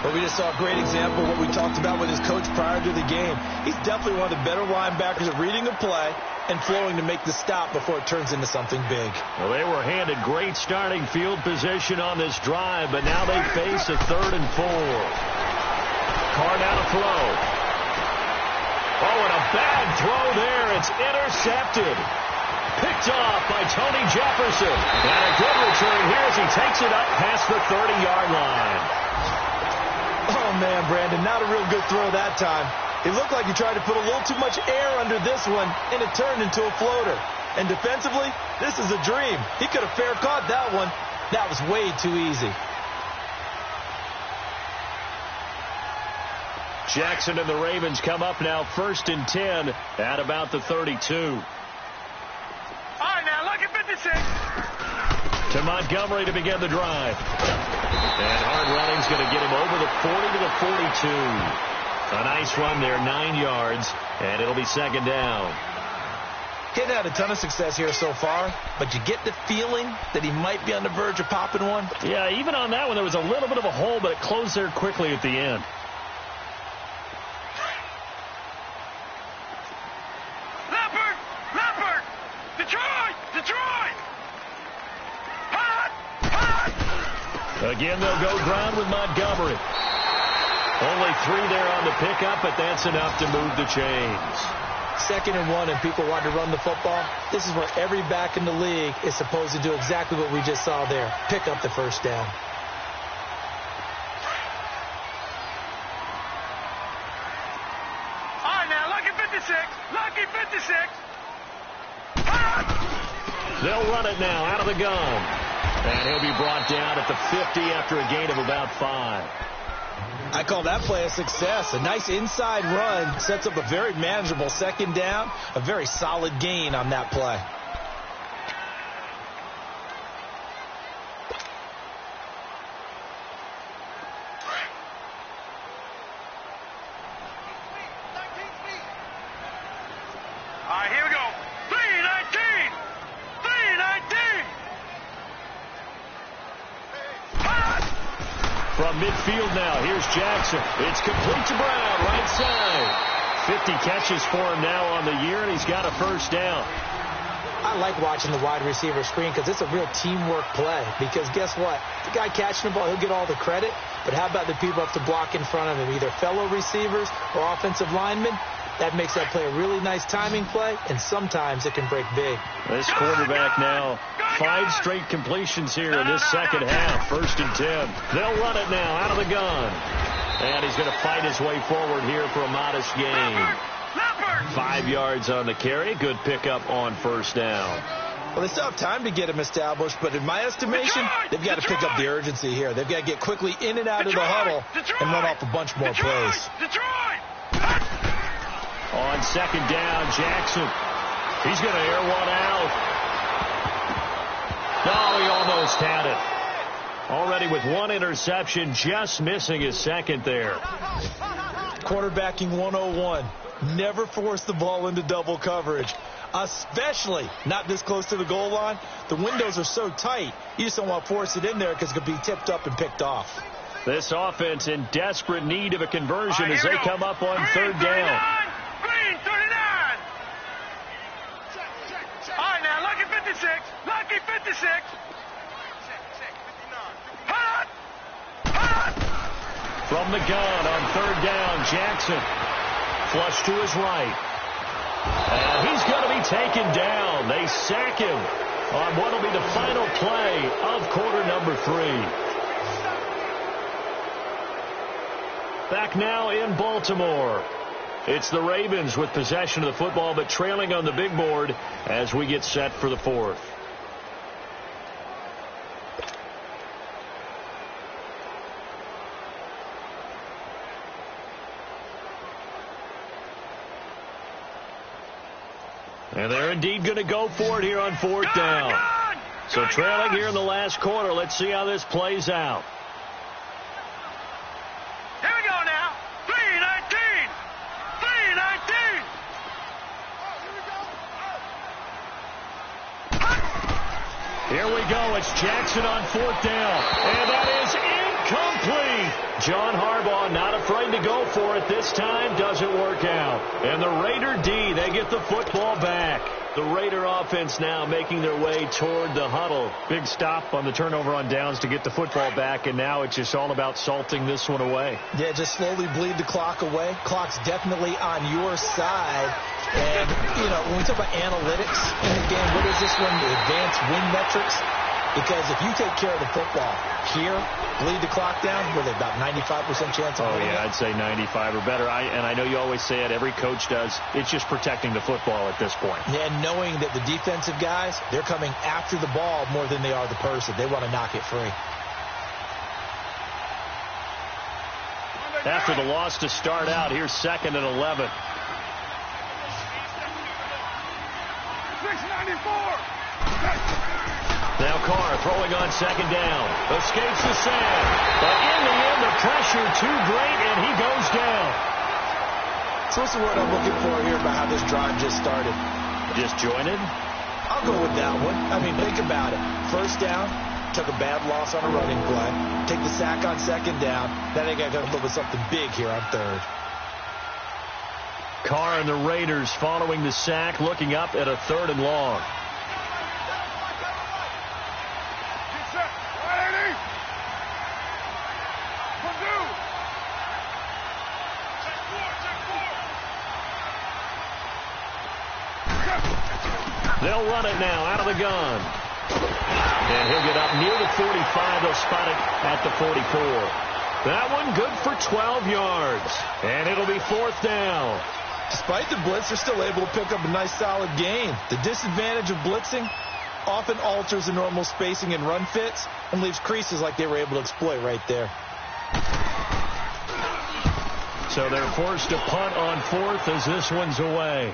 B: Well, we just saw a great example of what we talked about with his coach prior to the game. He's definitely one of the better linebackers at reading a play and flowing to make the stop before it turns into something big.
A: Well, they were handed great starting field position on this drive, but now they face a 3rd and 4. Carr now to throw. Oh, and a bad throw there. It's intercepted. Picked off by Tony Jefferson. And a good return here as he takes it up past the 30-yard line.
B: Oh, man, Brandon, not a real good throw that time. It looked like he tried to put a little too much air under this one, and it turned into a floater. And defensively, this is a dream. He could have fair caught that one. That was way too easy.
A: Jackson and the Ravens come up now 1st and 10 at about the 32.
C: All right, now, look at 56.
A: To Montgomery to begin the drive. And hard running's going to get him over the 40 to the 42. A nice run there, 9 yards, and it'll be 2nd down.
B: He hadn't had a ton of success here so far, but you get the feeling that he might be on the verge of popping one.
A: Yeah, even on that one, there was a little bit of a hole, but it closed there quickly at the end.
C: Leopard! Detroit! Detroit! Hot! Hot!
A: Again, they'll go ground with Montgomery. Only 3 there on the pickup, but that's enough to move the chains.
B: 2nd and 1, and people want to run the football. This is where every back in the league is supposed to do exactly what we just saw there. Pick up the 1st down.
C: 56. Lucky 56.
A: They'll run it now out of the gun. And he'll be brought down at the 50 after a gain of about 5.
B: I call that play a success. A nice inside run sets up a very manageable second down. A very solid gain on that play.
C: All right, here we go. 319. 319.
A: From midfield now, here's Jackson. It's complete to Brown, right side. 50 catches for him now on the year, and he's got a first down.
D: I like watching the wide receiver screen because it's a real teamwork play. Because guess what? The guy catching the ball, he'll get all the credit. But how about the people up to block in front of him, either fellow receivers or offensive linemen? That makes that play a really nice timing play, and sometimes it can break big.
A: This quarterback now, 5 straight completions here in this second half. 1st and 10. They'll run it now out of the gun. And he's going to fight his way forward here for a modest gain. 5 yards on the carry. Good pickup on first down.
B: Well, they still have time to get him established, but in my estimation, they've got to pick up the urgency here. They've got to get quickly in and out of the huddle and run off a bunch more plays.
A: On second down, Jackson. He's going to air one out. Oh, he almost had it. Already with 1 interception, just missing his second there.
B: Quarterbacking 101. Never force the ball into double coverage, especially not this close to the goal line. The windows are so tight, you just don't want to force it in there because it could be tipped up and picked off.
A: This offense in desperate need of a conversion as they come up on third down.
C: Green 39. All right, now, lucky 56. Lucky 56.
A: From the gun on third down, Jackson. Flush to his right. And he's going to be taken down. They sack him on what will be the final play of quarter number 3. Back now in Baltimore. It's the Ravens with possession of the football, but trailing on the big board as we get set for the 4th. And they're indeed going to go for it here on 4th down. So trailing here in the last quarter. Let's see how this plays out.
C: Here we go now. 319. 319.
A: Here we go. It's Jackson on 4th down. And that is incomplete. John Harbaugh not afraid to go for it this time. Doesn't work out. And the Raider D, they get the football back. The Raider offense now making their way toward the huddle. Big stop on the turnover on downs to get the football back, and now it's just all about salting this one away.
B: Yeah, just slowly bleed the clock away. Clock's definitely on your side. And, you know, when we talk about analytics in the game, what is this one? The advanced win metrics? Because if you take care of the football here, bleed the clock down, with about 95% chance of winning.
A: Yeah, I'd say 95 or better. And I know you always say it, every coach does. It's just protecting the football at this point.
B: Yeah, and knowing that the defensive guys, they're coming after the ball more than they are the person. They want to knock it free.
A: After the loss to start out, here's 2nd and 11.
C: 694.
A: Now Carr throwing on second down. Escapes the sack. But in the end, the pressure too great, and he goes down.
B: So what's the word I'm looking for here about how this drive just started?
A: Disjointed?
B: I'll go with that one. I mean, think about it. First down, took a bad loss on a running play. Take the sack on second down. Then they got to look at something big here on third.
A: Carr and the Raiders following the sack, looking up at a 3rd and long. They'll run it now out of the gun. And he'll get up near the 45. They'll spot it at the 44. That one good for 12 yards. And it'll be 4th down.
B: Just despite the blitz, they're still able to pick up a nice, solid gain. The disadvantage of blitzing often alters the normal spacing and run fits and leaves creases like they were able to exploit right there.
A: So they're forced to punt on fourth as this one's away.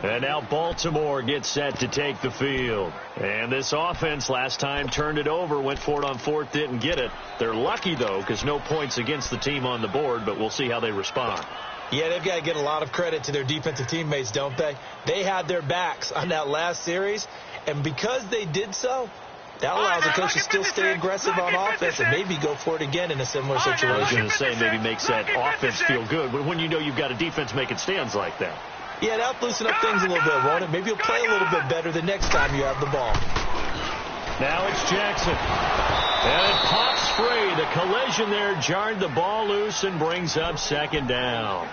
A: And now Baltimore gets set to take the field. And this offense last time turned it over, went for it on fourth, didn't get it. They're lucky, though, because no points against the team on the board, but we'll see how they respond.
D: Yeah, they've got to get a lot of credit to their defensive teammates, don't they? They had their backs on that last series, and because they did so, that allows the coach to still stay aggressive on offense and maybe go for it again in a similar situation.
A: I was going to say maybe makes that offense feel good, but when you know you've got a defense making stands like that.
D: Yeah, that'll loosen up things a little bit, won't it? Maybe you'll play a little bit better the next time you have the ball.
A: Now it's Jackson. And it pops free. The collision there jarred the ball loose and brings up second down.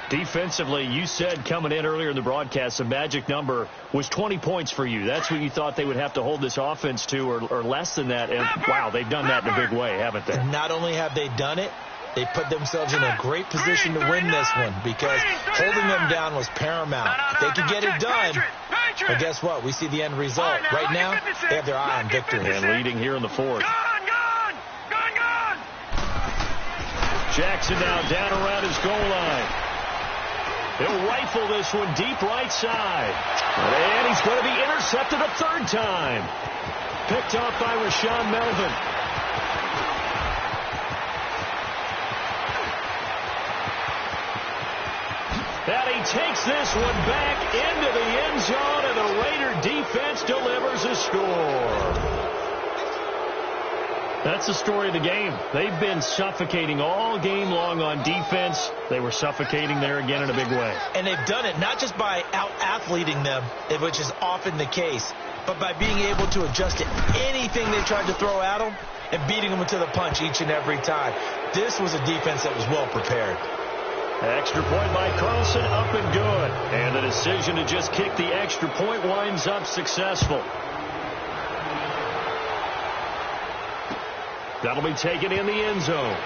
A: Defensively, you said coming in earlier in the broadcast, the magic number was 20 points for you. That's what you thought they would have to hold this offense to, or less than that. And, wow, they've done that in a big way, haven't they?
D: And not only have they done it, they put themselves in a great position to win this one because holding them down was paramount. If they could get it done, but guess what? We see the end result. Right now, they have their eye on victory.
A: And leading here in the fourth. Jackson now down around his goal line. He'll rifle this one deep right side. And he's going to be intercepted a third time. Picked off by Rashawn Melvin. And he takes this one back into the end zone, and the Raider defense delivers a score. That's the story of the game. They've been suffocating all game long on defense. They were suffocating there again in a big way.
D: And they've done it not just by out-athleting them, which is often the case, but by being able to adjust to anything they tried to throw at them and beating them to the punch each and every time. This was a defense that was well prepared.
A: Extra point by Carlson, up and good. And the decision to just kick the extra point winds up successful. That'll be taken in the end zone.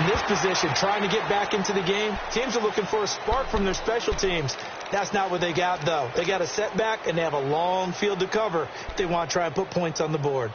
D: In this position, trying to get back into the game, teams are looking for a spark from their special teams. That's not what they got, though. They got a setback, and they have a long field to cover if they want to try and put points on the board.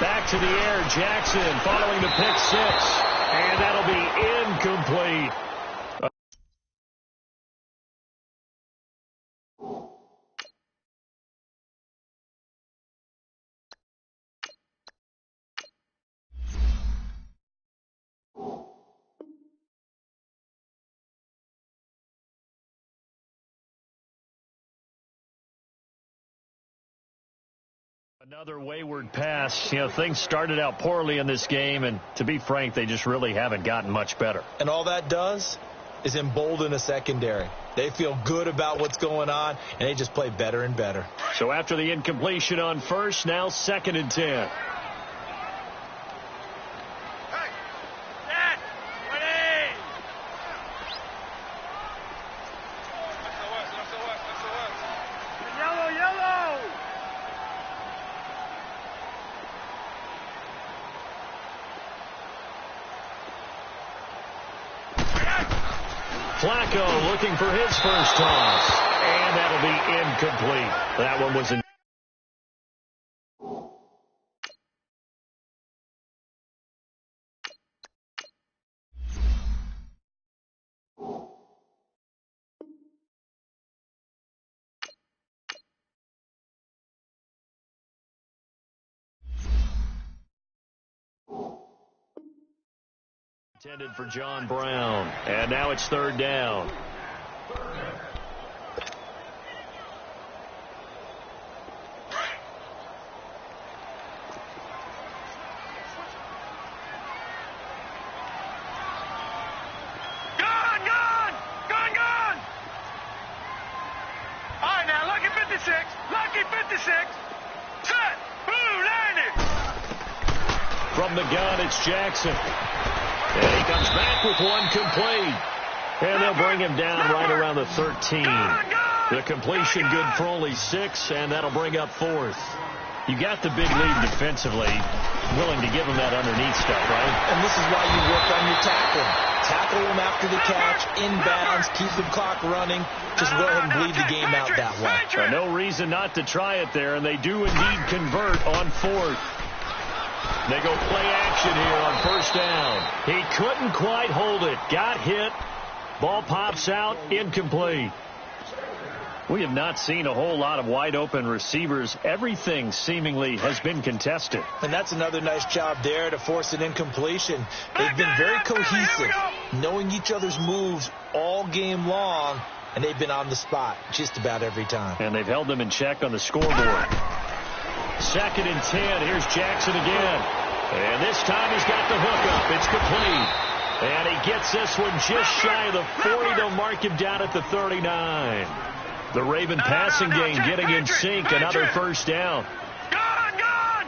A: Back to the air, Jackson following the pick six. And that'll be incomplete. Another wayward pass. You know, things started out poorly in this game, and to be frank, they just really haven't gotten much better.
B: And all that does is embolden the secondary. They feel good about what's going on, and they just play better and better.
A: So after the incompletion on first, now 2nd and 10. Flacco looking for his first toss. And that'll be incomplete. That one was intended for John Brown. And now it's 3rd down.
C: All right, now, lucky 56. Lucky 56. Set. Blue 90.
A: From the gun, it's Jackson. And he comes back with one complete. And they'll bring him down right around the 13. The completion good for only 6, and that'll bring up 4th. You got the big lead defensively, willing to give him that underneath stuff, right?
B: And this is why you work on your tackling. Tackle him after the catch, inbounds, keep the clock running. Just go ahead and bleed the game out that way.
A: No reason not to try it there, and they do indeed convert on 4th. They go play action here on 1st down. He couldn't quite hold it. Got hit. Ball pops out, incomplete. We have not seen a whole lot of wide-open receivers. Everything seemingly has been contested.
B: And that's another nice job there to force an incompletion. They've been very cohesive, knowing each other's moves all game long, and they've been on the spot just about every time.
A: And they've held them in check on the scoreboard. 2nd and 10. Here's Jackson again. And this time he's got the hook up. It's complete. And he gets this one just shy of the 40. They'll mark him down at the 39. The Raven passing game getting in sync. Another 1st down.
C: Gone!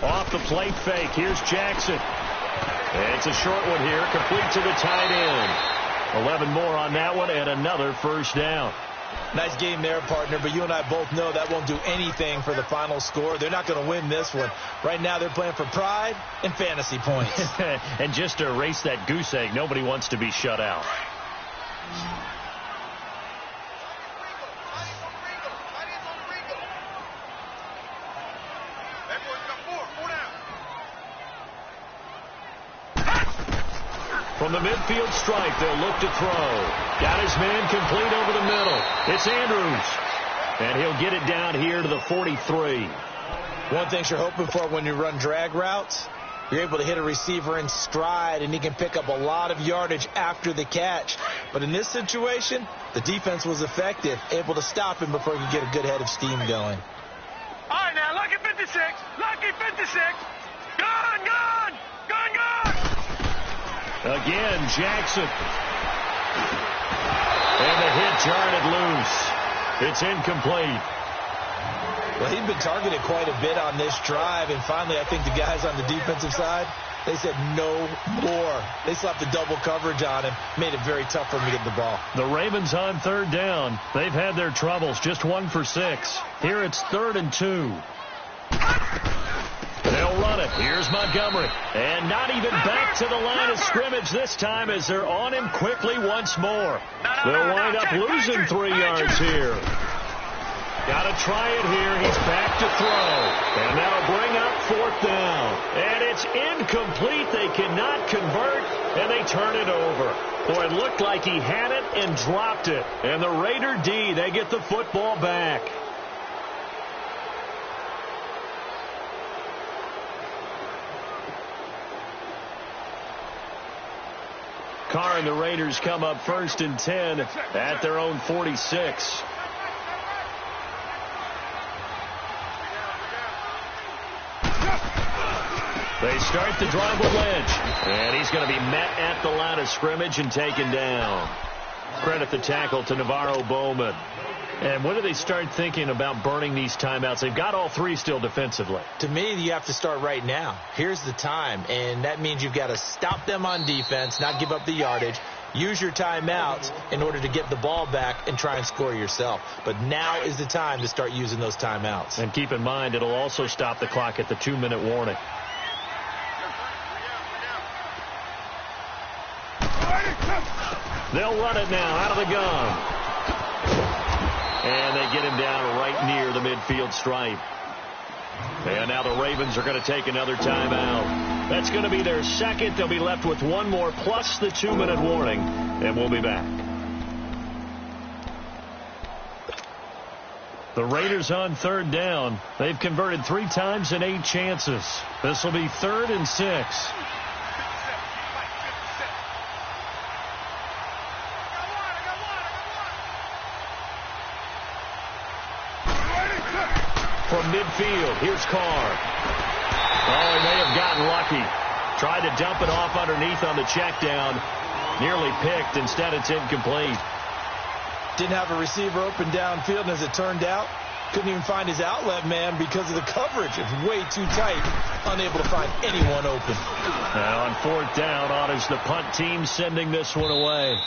A: Off the plate fake. Here's Jackson. And it's a short one here. Complete to the tight end. 11 more on that one and another 1st down.
B: Nice game there, partner, but you and I both know that won't do anything for the final score. They're not going to win this one. Right now they're playing for pride and fantasy points.
A: And just to erase that goose egg, nobody wants to be shut out. From the midfield stripe, they'll look to throw. Got his man complete over the middle. It's Andrews. And he'll get it down here to the 43.
B: One thing you're hoping for when you run drag routes, you're able to hit a receiver in stride, and he can pick up a lot of yardage after the catch. But in this situation, the defense was effective, able to stop him before he could get a good head of steam going.
C: All right, now, lucky 56. Lucky 56. Gone!
A: Again, Jackson. And the hit jarred it loose. It's incomplete.
B: Well, he'd been targeted quite a bit on this drive, and finally I think the guys on the defensive side, they said no more. They slapped the double coverage on him, made it very tough for him to get the ball.
A: The Ravens on 3rd down. They've had their troubles, just 1 for 6. Here it's 3rd and 2. They'll run it. Here's Montgomery. And not even back to the line of scrimmage this time as they're on him quickly once more. They'll wind up losing 3 yards here. Got to try it here. He's back to throw. And that'll bring up 4th down. And it's incomplete. They cannot convert, and they turn it over. Boy, it looked like he had it and dropped it. And the Raider D, they get the football back. Carr and the Raiders come up 1st and 10 at their own 46. They start the drive with Lynch. And he's going to be met at the line of scrimmage and taken down. Credit the tackle to Navarro Bowman. And when do they start thinking about burning these timeouts? They've got all 3 still defensively.
D: To me, you have to start right now. Here's the time, and that means you've got to stop them on defense, not give up the yardage, use your timeouts in order to get the ball back and try and score yourself. But now is the time to start using those timeouts.
A: And keep in mind, it'll also stop the clock at the 2-minute warning. They'll run it now out of the gun. And they get him down right near the midfield stripe. And now the Ravens are going to take another timeout. That's going to be their 2nd. They'll be left with 1 more plus the 2-minute warning. And we'll be back. The Raiders on 3rd down. They've converted 3 times in 8 chances. This will be 3rd and 6. From midfield, here's Carr. Oh, he may have gotten lucky. Tried to dump it off underneath on the check down. Nearly picked. Instead, it's incomplete.
B: Didn't have a receiver open downfield, and as it turned out, couldn't even find his outlet man because of the coverage. It's way too tight, unable to find anyone open.
A: Now on fourth down, honors the punt team, sending this one away.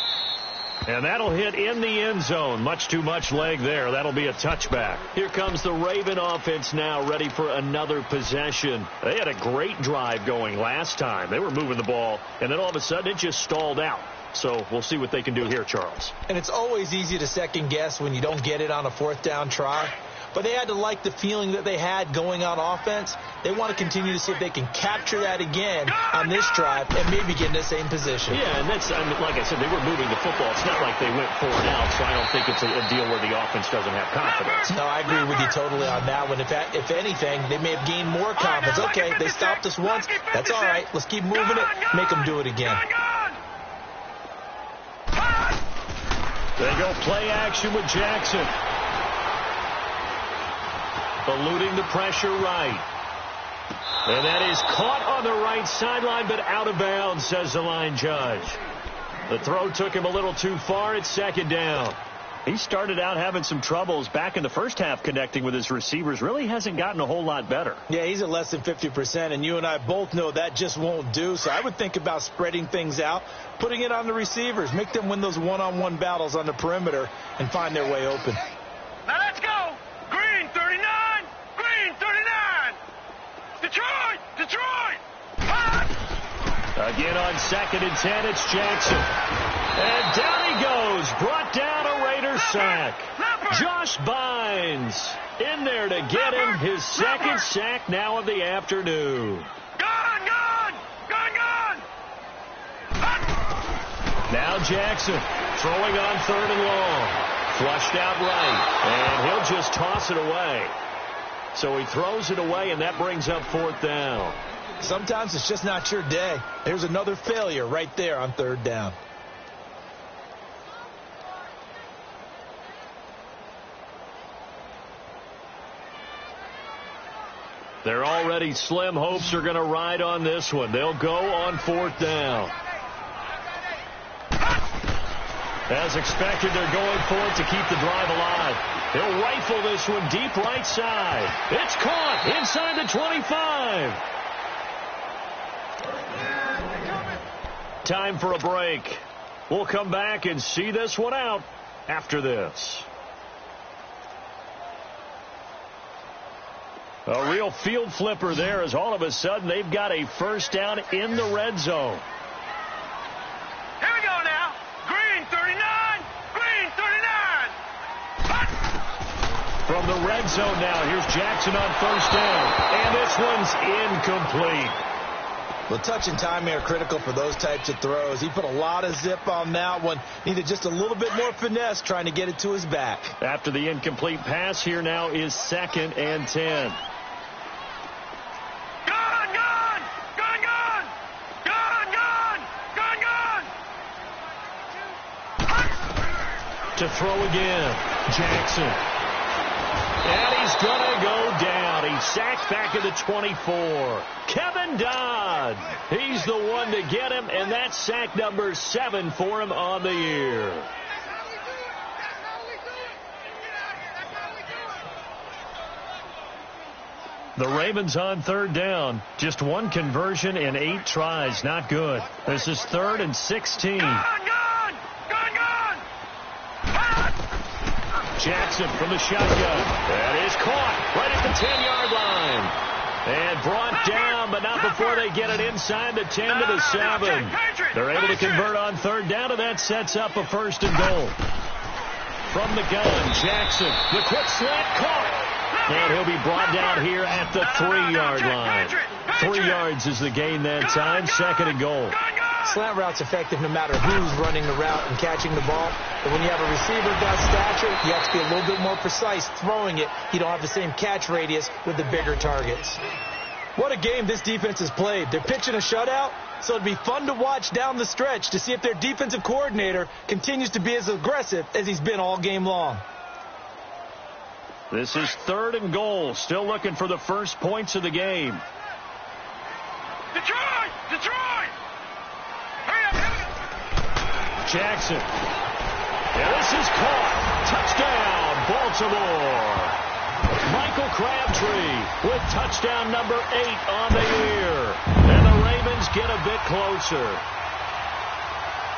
A: And that'll hit in the end zone. Much too much leg there. That'll be a touchback. Here comes the Raven offense now, ready for another possession. They had a great drive going last time. They were moving the ball, and then all of a sudden it just stalled out. So we'll see what they can do here, Charles.
B: And it's always easy to second guess when you don't get it on a fourth down try. But they had to like the feeling that they had going on offense. They want to continue to see if they can capture that again on this drive and maybe get in the same position.
A: Yeah, and that's, I mean, like I said, they were moving the football. It's not like they went 4 and out, so I don't think it's a deal where the offense doesn't have confidence.
B: No, I agree with you totally on that one. If anything, they may have gained more confidence. Okay, they stopped us once. That's all right. Let's keep moving it. Make them do it again.
A: They go play action with Jackson. Eluding the pressure right. And that is caught on the right sideline, but out of bounds, says the line judge. The throw took him a little too far. It's second down. He started out having some troubles back in the first half connecting with his receivers. Really hasn't gotten a whole lot better.
B: Yeah, he's at less than 50%, and you and I both know that just won't do. So I would think about spreading things out, putting it on the receivers, make them win those one-on-one battles on the perimeter, and find their way open.
C: Now let's go. Green 39. Green 39. Detroit. Detroit.
A: Again on 2nd and 10, it's Jackson. And down he goes. Brought down a Raider sack. Josh Bynes in there to get him his second sack now of the afternoon.
C: Gone.
A: Now Jackson throwing on 3rd and long. Flushed out right. And he'll just toss it away. So he throws it away, and that brings up 4th down.
B: Sometimes it's just not your day. There's another failure right there on 3rd down.
A: They're already slim hopes are going to ride on this one. They'll go on 4th down. As expected, they're going for it to keep the drive alive. They'll rifle this one deep right side. It's caught inside the 25. Time for a break. We'll come back and see this one out after this. A real field flipper there as all of a sudden they've got a first down in the red zone.
C: Here we go now. Green 39. Green 39.
A: From the red zone now, here's Jackson on first down. And this one's incomplete.
B: Well, touch and timing are critical for those types of throws. He put a lot of zip on that one. Needed just a little bit more finesse trying to get it to his back.
A: After the incomplete pass, here now is 2nd and 10. To throw again, Jackson. And he's going to go down. He's sacked back at the 24. Kevin Dodd. He's the one to get him, and that's sack number 7 for him on the year. The Ravens on 3rd down. Just 1 conversion in 8 tries. Not good. This is 3rd and 16. Jackson from the shotgun. That is caught right at the 10-yard line. And brought down, but not before they get it inside the 10 to the 7. They're able to convert on 3rd down, and that sets up a 1st and goal. From the gun, Jackson. The quick slant caught. And he'll be brought down here at the 3-yard line. 3 yards is the gain that time. 2nd and goal.
D: Slant route's effective no matter who's running the route and catching the ball. But when you have a receiver of that stature, you have to be a little bit more precise throwing it. You don't have the same catch radius with the bigger targets.
B: What a game this defense has played. They're pitching a shutout, so it'd be fun to watch down the stretch to see if their defensive coordinator continues to be as aggressive as he's been all game long.
A: This is 3rd and goal. Still looking for the first points of the game.
C: Detroit! Detroit!
A: Jackson. Yeah, this is caught. Touchdown, Baltimore. Michael Crabtree with touchdown number 8 on the year. And the Ravens get a bit closer.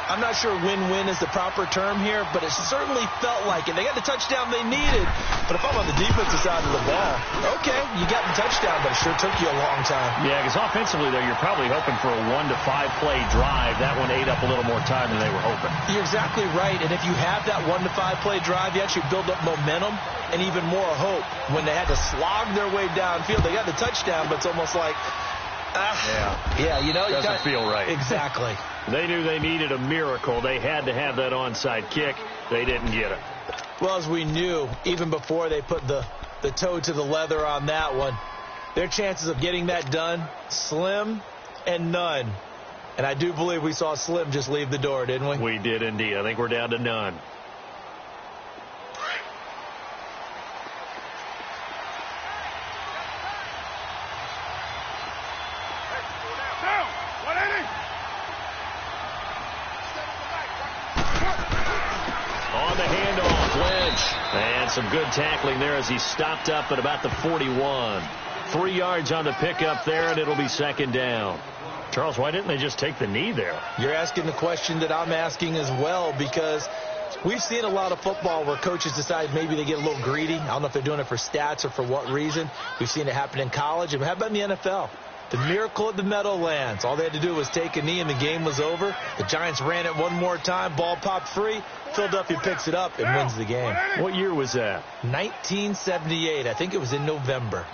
B: I'm not sure win-win is the proper term here, but it certainly felt like it. They got the touchdown they needed. But if I'm on the defensive side of the ball, okay, you got the touchdown, but it sure took you a long time.
A: Yeah, because offensively, though, you're probably hoping for a 1 to 5 play drive. That one ate up a little more time than they were hoping.
B: You're exactly right. And if you have that 1 to 5 play drive, you actually build up momentum and even more hope. When they had to slog their way downfield, they got the touchdown, but it's almost like, yeah, you know,
A: doesn't feel right.
B: Exactly.
A: They knew they needed a miracle. They had to have that onside kick. They didn't get it.
B: Well, as we knew, even before they put the toe to the leather on that one, their chances of getting that done, slim and none. And I do believe we saw Slim just leave the door, didn't we?
A: We did indeed. I think we're down to none. On the handoff, Lynch. And some good tackling there as he stopped up at about the 41. 3 yards on the pickup there, and it'll be second down. Charles, why didn't they just take the knee there?
B: You're asking the question that I'm asking as well, because we've seen a lot of football where coaches decide maybe they get a little greedy. I don't know if they're doing it for stats or for what reason. We've seen it happen in college. And how about in the NFL? The miracle at the Meadowlands. All they had to do was take a knee and the game was over. The Giants ran it one more time. Ball popped free. Philadelphia picks it up and wins the game.
A: What year was that?
B: 1978. I think it was in November.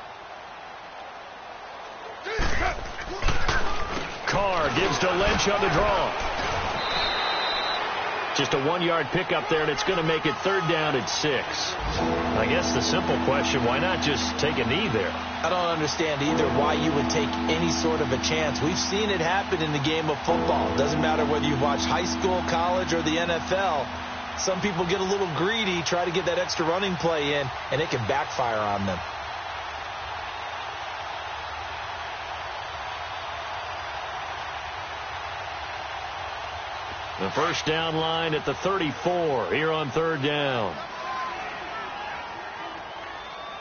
A: Carr gives to Lynch on the draw. Just a 1-yard pickup there, and it's going to make it third down at 6. I guess the simple question, why not just take a knee there?
B: I don't understand either why you would take any sort of a chance. We've seen it happen in the game of football. Doesn't matter whether you've watched high school, college, or the NFL. Some people get a little greedy, try to get that extra running play in, and it can backfire on them.
A: The first down line at the 34 here on third down.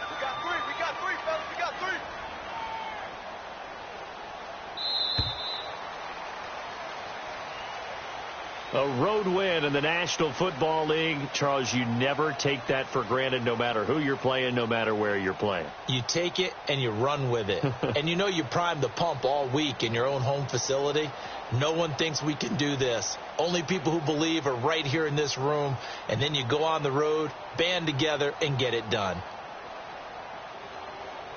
C: We got three, fellas. We got three.
A: A road win in the National Football League. Charles, you never take that for granted, no matter who you're playing, no matter where you're playing.
B: You take it and you run with it. And you know you primed the pump all week in your own home facility. No one thinks we can do this. Only people who believe are right here in this room. And then you go on the road, band together, and get it done.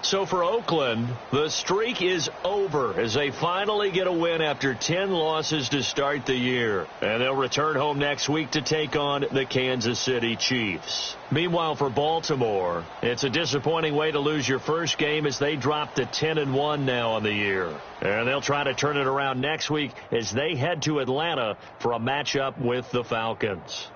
A: So for Oakland, the streak is over as they finally get a win after 10 losses to start the year. And they'll return home next week to take on the Kansas City Chiefs. Meanwhile, for Baltimore, it's a disappointing way to lose your first game as they drop to 10-1 now on the year. And they'll try to turn it around next week as they head to Atlanta for a matchup with the Falcons.